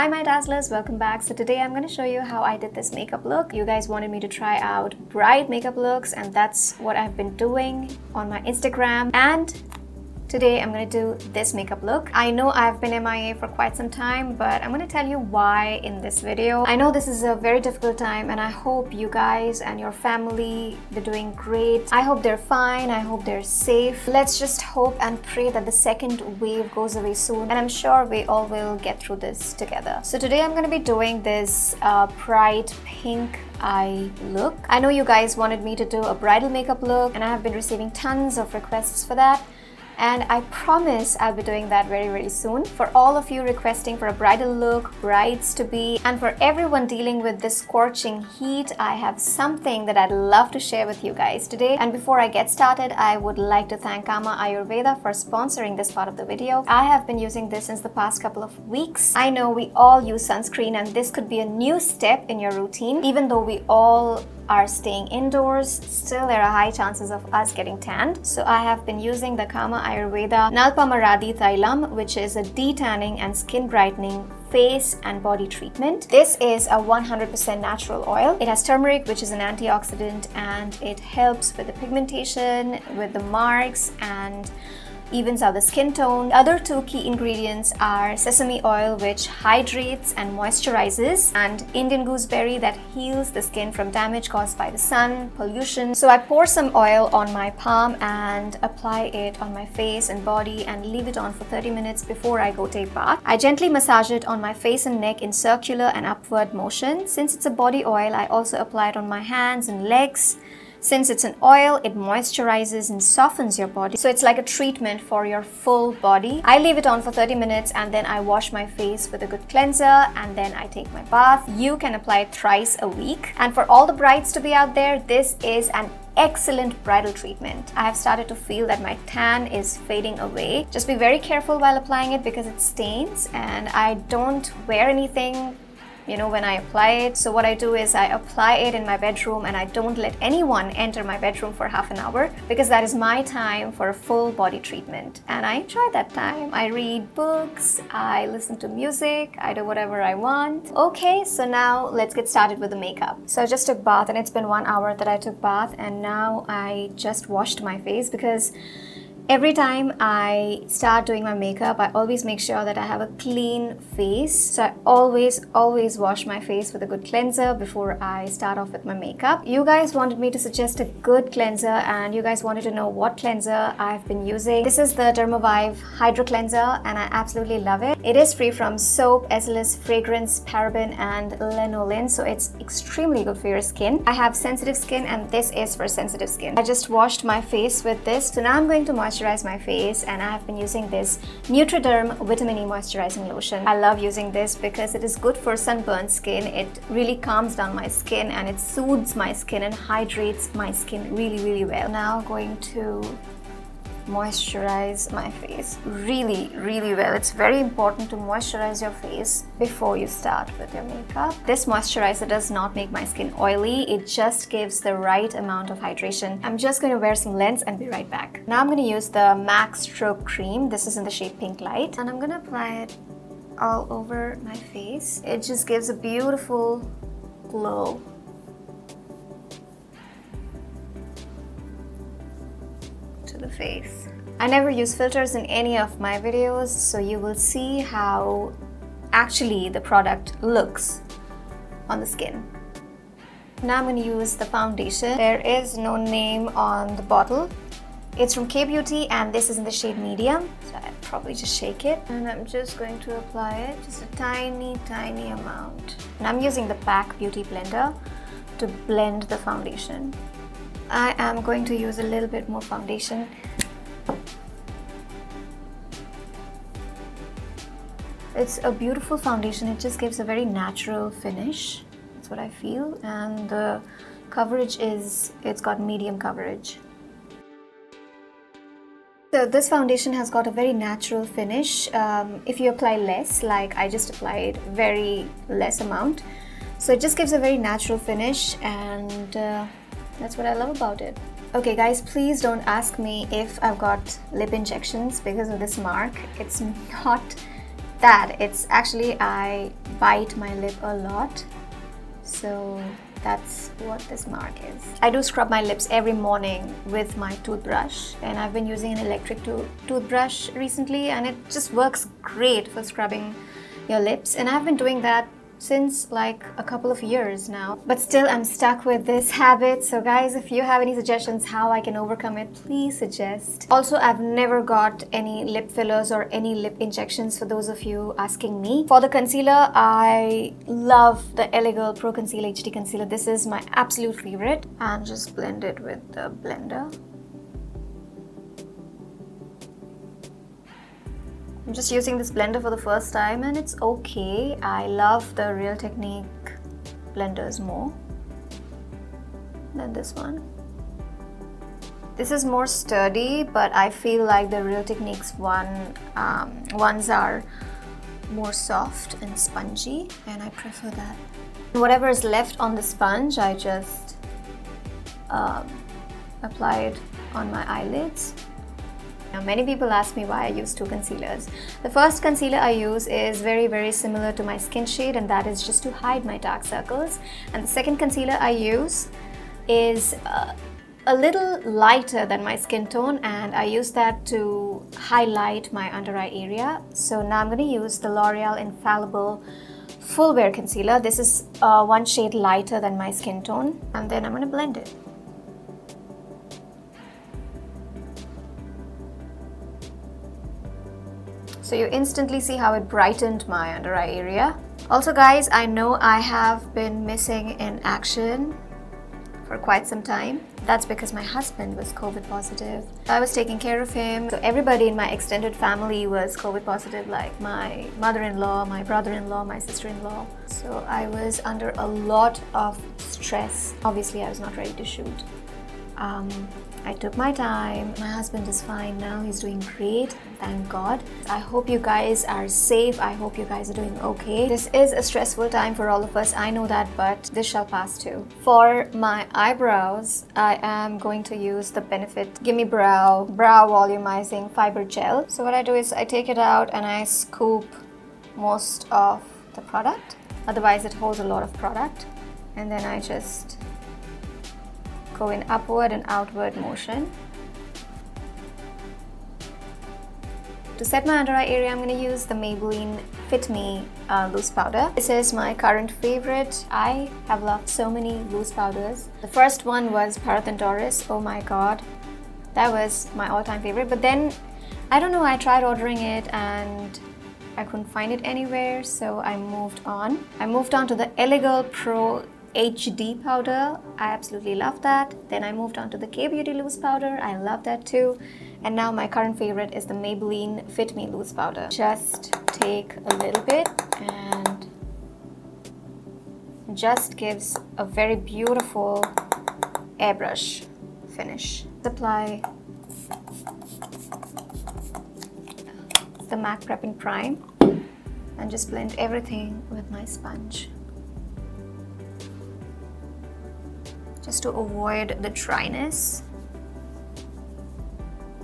Hi my dazzlers, welcome back. So today I'm going to show you how I did this makeup look. You guys wanted me to try out bright makeup looks and that's what I've been doing on my Instagram, and today I'm going to do this makeup look. I know I've been MIA for quite some time, but I'm going to tell you why in this video. I know this is a very difficult time and I hope you guys and your family, they're doing great. I hope they're fine. I hope they're safe. Let's just hope and pray that the second wave goes away soon, and I'm sure we all will get through this together. So today I'm going to be doing this bright pink eye look. I know you guys wanted me to do a bridal makeup look and I have been receiving tons of requests for that. And I promise I'll be doing that very soon. For all of you requesting for a bridal look, brides to be, and for everyone dealing with this scorching heat, I have something that I'd love to share with you guys today. And before I get started, I would like to thank Kama Ayurveda for sponsoring this part of the video. I have been using this since the past couple of weeks. I know we all use sunscreen and this could be a new step in your routine. Even though we all are staying indoors, still there are high chances of us getting tanned. So I have been using the Kama Ayurveda Nalpamaradi Thailam, which is a detanning and skin brightening face and body treatment. This is a 100% natural oil. It has turmeric, which is an antioxidant, and it helps with the pigmentation, with the marks, and evens out the skin tone. The other two key ingredients are sesame oil, which hydrates and moisturizes, and Indian gooseberry that heals the skin from damage caused by the sun, pollution. So I pour some oil on my palm and apply it on my face and body and leave it on for 30 minutes before I go take bath. I gently massage it on my face and neck in circular and upward motion. Since it's a body oil, I also apply it on my hands and legs. Since it's an oil, it moisturizes and softens your body. So it's like a treatment for your full body. I leave it on for 30 minutes and then I wash my face with a good cleanser and then I take my bath. You can apply it thrice a week. And for all the brides to be out there, this is an excellent bridal treatment. I have started to feel that my tan is fading away. Just be very careful while applying it because it stains, and I don't wear anything when I apply it. So what I do is I apply it in my bedroom and I don't let anyone enter my bedroom for half an hour because that is my time for a full body treatment. And I enjoy that time. I read books, I listen to music, I do whatever I want. Okay, so now let's get started with the makeup. So I just took bath and it's been 1 hour that I took bath, and now I just washed my face because every time I start doing my makeup, I always make sure that I have a clean face. So I always wash my face with a good cleanser before I start off with my makeup. You guys wanted me to suggest a good cleanser and you guys wanted to know what cleanser I've been using. This is the Dermavive Hydra Cleanser and I absolutely love it. It is free from soap, SLS, fragrance, paraben and lanolin, so it's extremely good for your skin. I have sensitive skin and this is for sensitive skin. I just washed my face with this. So now I'm going to moisturize my face and I have been using this Nutriderm Vitamin E Moisturizing Lotion. I love using this because it is good for sunburned skin. It really calms down my skin and it soothes my skin and hydrates my skin really well. Now going to moisturize my face really well. It's very important to moisturize your face before you start with your makeup. This moisturizer does not make my skin oily. It just gives the right amount of hydration. I'm just going to wear some lens and be right back. Now I'm going to use the M.A.C Stroke Cream. This is in the shade Pink Light and I'm going to apply it all over my face. It just gives a beautiful glow. The face. I never use filters in any of my videos, so you will see how actually the product looks on the skin. Now I'm going to use the foundation. There is no name on the bottle. It's from K-Beauty and this is in the shade Medium. So I'd probably just shake it and I'm just going to apply it, just a tiny amount. And I'm using the MAC Beauty Blender to blend the foundation. I am going to use a little bit more foundation. It's a beautiful foundation. It just gives a very natural finish. That's what I feel. And the coverage it's got medium coverage. So this foundation has got a very natural finish. If you apply less, like I just applied very less amount. So it just gives a very natural finish and that's what I love about it. Okay guys, please don't ask me if I've got lip injections because of this mark. It's not that. It's actually I bite my lip a lot. So that's what this mark is. I do scrub my lips every morning with my toothbrush, and I've been using an electric toothbrush recently, and it just works great for scrubbing your lips, and I've been doing that since like a couple of years now, but still I'm stuck with this habit. So guys, if you have any suggestions how I can overcome it, please suggest. Also, I've never got any lip fillers or any lip injections, for those of you asking me. For the concealer, I love the LA Girl Pro Conceal HD Concealer. This is my absolute favorite, and just blend it with the blender. I'm just using this blender for the first time, and it's okay. I love the Real Technique blenders more than this one. This is more sturdy, but I feel like the Real Techniques ones are more soft and spongy, and I prefer that. Whatever is left on the sponge, I just apply it on my eyelids. Now, many people ask me why I use two concealers. The first concealer I use is very similar to my skin shade, and that is just to hide my dark circles. And the second concealer I use is a little lighter than my skin tone, and I use that to highlight my under eye area. So now I'm going to use the L'Oreal Infallible Full Wear Concealer. This is one shade lighter than my skin tone, and then I'm going to blend it. So you instantly see how it brightened my under eye area. Also guys, I know I have been missing in action for quite some time. That's because my husband was COVID positive. I was taking care of him. So everybody in my extended family was COVID positive, like my mother-in-law, my brother-in-law, my sister-in-law. So I was under a lot of stress. Obviously, I was not ready to shoot. I took my time. My husband is fine now. He's doing great, thank God. I hope you guys are safe. I hope you guys are doing okay. This is a stressful time for all of us, I know that, but this shall pass too. For my eyebrows, I am going to use the Benefit Gimme Brow-Volumizing Fiber Gel. So what I do is I take it out and I scoop most of the product. Otherwise, it holds a lot of product. And then I just go in upward and outward motion. To set my under eye area, I'm going to use the Maybelline Fit Me loose powder. This is my current favorite. I have loved so many loose powders. The first one was Parathon Doris. Oh my god, that was my all-time favorite. But then, I don't know, I tried ordering it and I couldn't find it anywhere, so I moved on. I moved on to the LA Girl Pro HD powder. I absolutely love that. Then I moved on to the K-Beauty loose powder. I love that too. And now my current favorite is the Maybelline Fit Me loose powder. Just take a little bit and just gives a very beautiful airbrush finish. Apply the M.A.C Prep and Prime and just blend everything with my sponge, just to avoid the dryness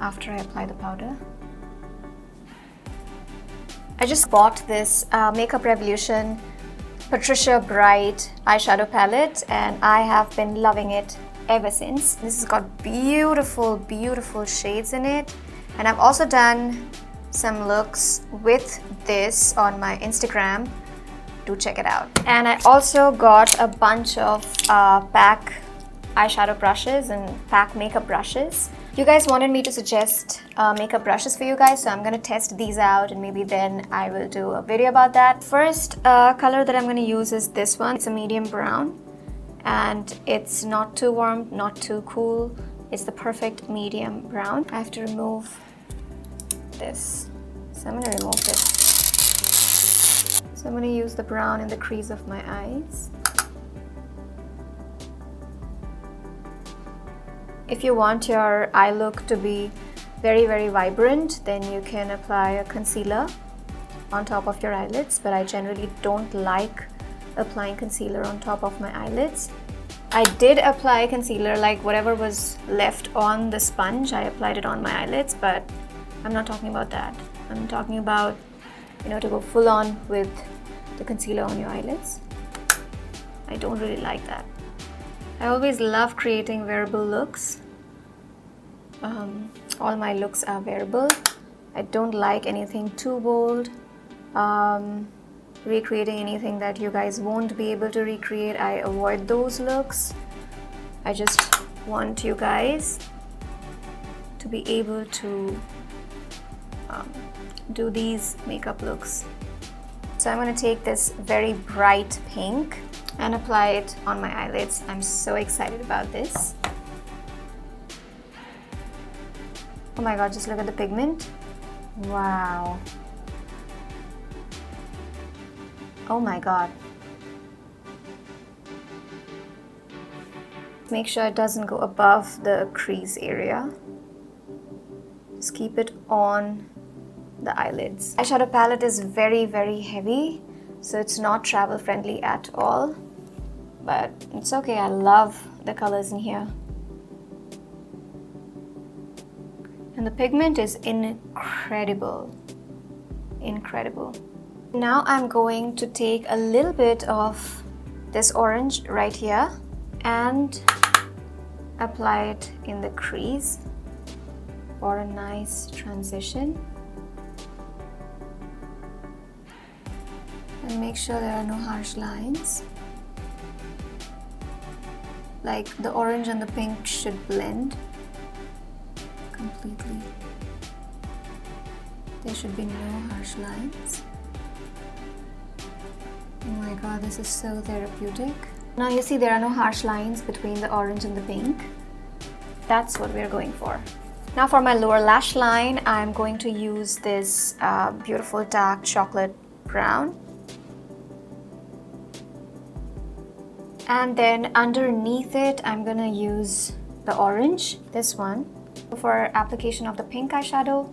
after I apply the powder. I just bought this Makeup Revolution Patricia Bright eyeshadow palette, and I have been loving it ever since. This has got beautiful shades in it, and I've also done some looks with this on my Instagram. Do check it out. And I also got a bunch of PAC eyeshadow brushes and PAC makeup brushes. You guys wanted me to suggest makeup brushes for you guys, so I'm going to test these out and maybe then I will do a video about that. First color that I'm going to use is this one. It's a medium brown and it's not too warm, not too cool. It's the perfect medium brown. I have to remove this. So I'm going to remove this. So I'm going to use the brown in the crease of my eyes. If you want your eye look to be very vibrant, then you can apply a concealer on top of your eyelids, but I generally don't like applying concealer on top of my eyelids. I did apply concealer, like whatever was left on the sponge, I applied it on my eyelids, but I'm not talking about that. I'm talking about, you know, to go full on with the concealer on your eyelids. I don't really like that. I always love creating wearable looks. All my looks are wearable. I don't like anything too bold. Recreating anything that you guys won't be able to recreate, I avoid those looks. I just want you guys to be able to do these makeup looks. So I'm going to take this very bright pink and apply it on my eyelids. I'm so excited about this. Oh my god, just look at the pigment. Wow. Oh my god. Make sure it doesn't go above the crease area. Just keep it on the eyelids. Eyeshadow palette is very, very heavy, so it's not travel friendly at all. But it's okay, I love the colors in here. And the pigment is incredible. Incredible. Now I'm going to take a little bit of this orange right here and apply it in the crease for a nice transition. And make sure there are no harsh lines. Like the orange and the pink should blend completely. There should be no harsh lines. Oh my god, this is so therapeutic. Now you see there are no harsh lines between the orange and the pink. That's what we're going for. Now for my lower lash line, I'm going to use this beautiful dark chocolate brown. And then underneath it, I'm gonna use the orange, this one. For application of the pink eyeshadow,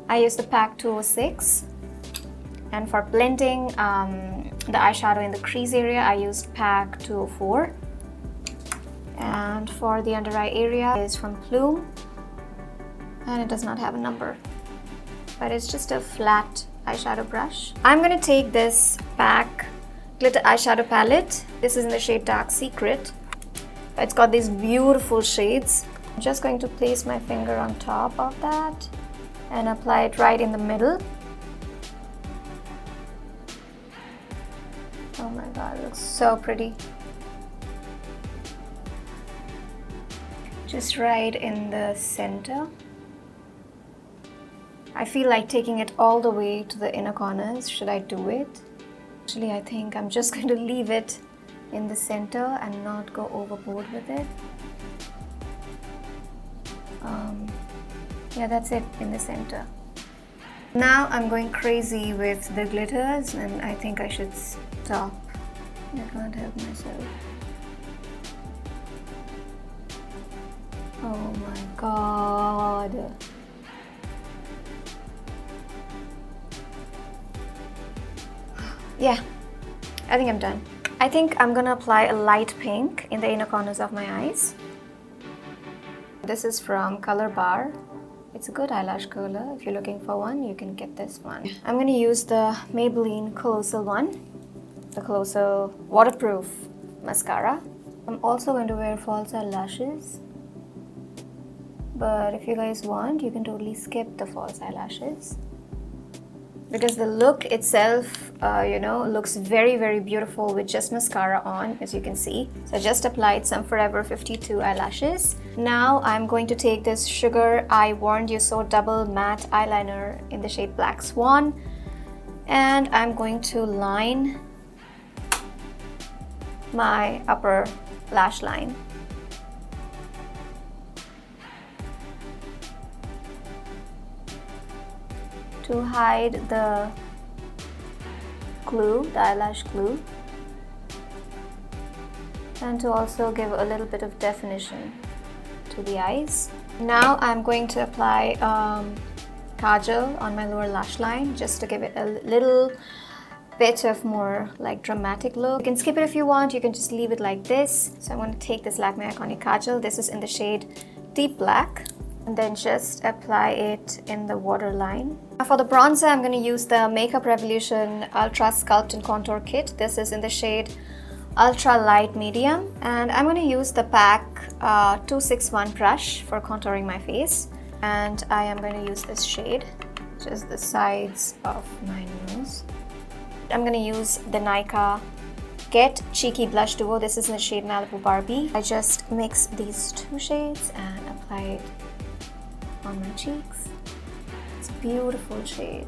I use the PAC 206. And for blending the eyeshadow in the crease area, I used PAC 204. And for the under eye area is from Plume. And it does not have a number, but it's just a flat eyeshadow brush. I'm gonna take this PAC glitter eyeshadow palette. This is in the shade Dark Secret. It's got these beautiful shades. I'm just going to place my finger on top of that and apply it right in the middle. Oh my god, it looks so pretty. Just right in the center. I feel like taking it all the way to the inner corners. Should I do it? Actually, I think I'm just going to leave it in the center and not go overboard with it. Yeah, that's it, in the center. Now I'm going crazy with the glitters and I think I should stop. I can't help myself. Oh my god. Yeah, I think I'm done. I think I'm gonna apply a light pink in the inner corners of my eyes. This is from Colorbar. It's a good eyelash curler. If you're looking for one, you can get this one. I'm gonna use the Maybelline Colossal one, the Colossal waterproof mascara. I'm also going to wear false eyelashes. But if you guys want, you can totally skip the false eyelashes. Because the look itself, looks very, very beautiful with just mascara on, as you can see. So I just applied some Forever 52 eyelashes. Now I'm going to take this Sugar I Warned You So Double Matte Eyeliner in the shade Black Swan. And I'm going to line my upper lash line. To hide the glue, the eyelash glue, and to also give a little bit of definition to the eyes. Now I'm going to apply Kajal on my lower lash line just to give it a little bit of more like dramatic look. You can skip it if you want, you can just leave it like this. So I'm going to take this Lakme Iconic Kajal. This is in the shade Deep Black. and then just apply it in the waterline. Now for the bronzer, I'm going to use the Makeup Revolution Ultra Sculpt and Contour Kit. This is in the shade Ultra Light Medium, and I'm going to use the PAC 261 brush for contouring my face, and I am going to use this shade, just the sides of my nose. I'm going to use the Nykaa Get Cheeky Blush Duo. This is in the shade Malibu Barbie. I just mix these two shades and apply it on my cheeks. It's a beautiful shade.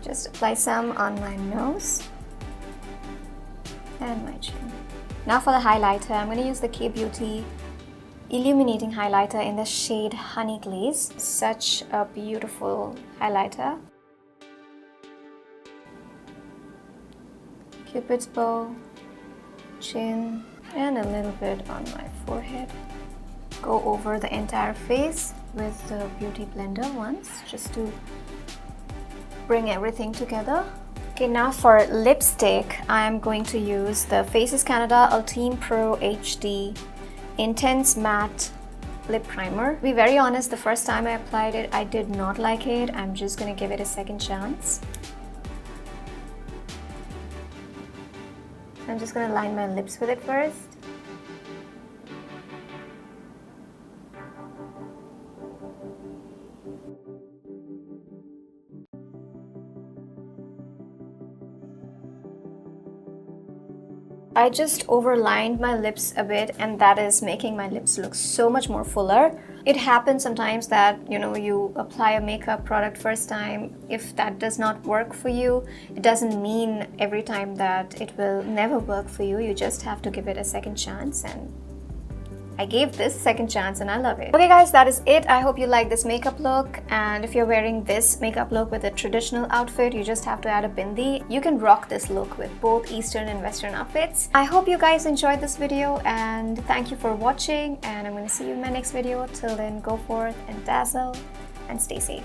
Just apply some on my nose and my chin. Now for the highlighter, I'm going to use the K-Beauty Illuminating Highlighter in the shade Honey Glaze. Such a beautiful highlighter. Cupid's bow, chin, and a little bit on my forehead. Go over the entire face with the Beauty Blender once, just to bring everything together. Okay, now for lipstick, I am going to use the Faces Canada Ultime Pro HD Intense Matte Lip Primer. To be very honest, the first time I applied it, I did not like it. I'm just gonna give it a second chance. I'm just gonna line my lips with it first. I just overlined my lips a bit, and that is making my lips look so much more fuller. It happens sometimes that, you know, you apply a makeup product first time. If that does not work for you, it doesn't mean every time that it will never work for you. You just have to give it a second chance, and I gave this a second chance and I love it. Okay guys, that is it. I hope you like this makeup look, and if you're wearing this makeup look with a traditional outfit, you just have to add a bindi. You can rock this look with both Eastern and Western outfits. I hope you guys enjoyed this video, and thank you for watching, and I'm going to see you in my next video. Till then, go forth and dazzle and stay safe.